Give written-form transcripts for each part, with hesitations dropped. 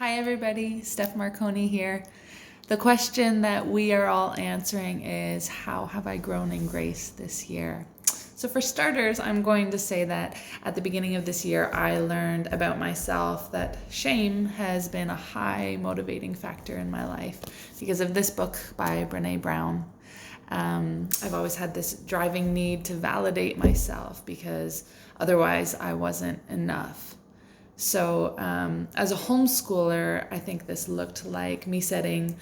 Hi everybody, Steph Marconi here. The question that we are all answering is, how have I grown in grace this year? So for starters, I'm going to say that at the beginning of this year, I learned about myself that shame has been a high motivating factor in my life because of this book by Brené Brown. I've always had this driving need to validate myself because otherwise I wasn't enough. So as a homeschooler, I think this looked like me setting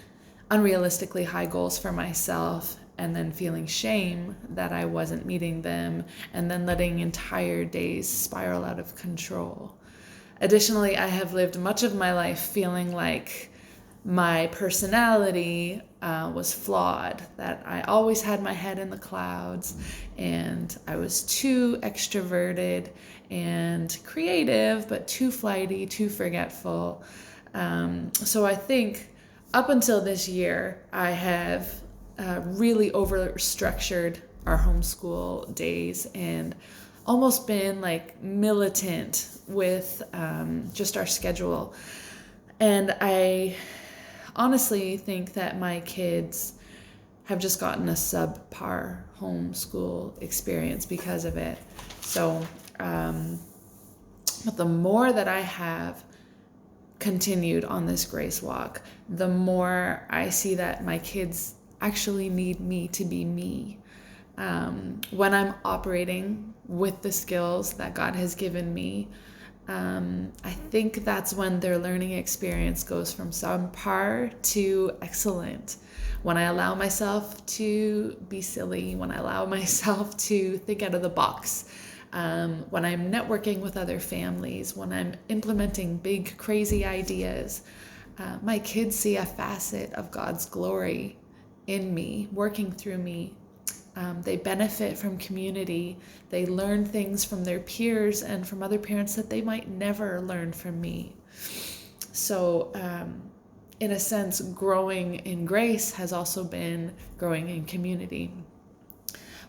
unrealistically high goals for myself and then feeling shame that I wasn't meeting them and then letting entire days spiral out of control. Additionally, I have lived much of my life feeling like my personality was flawed, that I always had my head in the clouds and I was too extroverted and creative, but too flighty, too forgetful. So I think up until this year, I have really over-structured our homeschool days and almost been like militant with just our schedule. And I honestly think that my kids have just gotten a subpar homeschool experience because of it. So, but the more that I have continued on this grace walk, the more I see that my kids actually need me to be me. When I'm operating with the skills that God has given me, I think that's when their learning experience goes from subpar to excellent. When I allow myself to be silly, when I allow myself to think out of the box, when I'm networking with other families, when I'm implementing big, crazy ideas, my kids see a facet of God's glory in me, working through me. They benefit from community. They learn things from their peers and from other parents that they might never learn from me. So, in a sense, growing in grace has also been growing in community.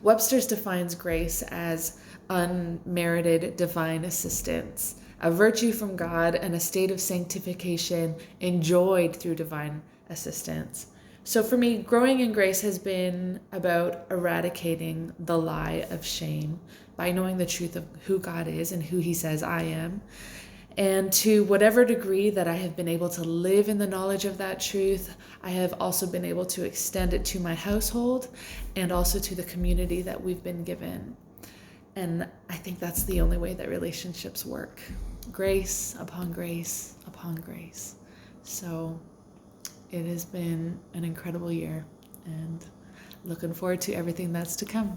Webster's defines grace as unmerited divine assistance, a virtue from God and a state of sanctification enjoyed through divine assistance. So for me, growing in grace has been about eradicating the lie of shame by knowing the truth of who God is and who He says I am. And to whatever degree that I have been able to live in the knowledge of that truth, I have also been able to extend it to my household and also to the community that we've been given. And I think that's the only way that relationships work. Grace upon grace upon grace. So it has been an incredible year and looking forward to everything that's to come.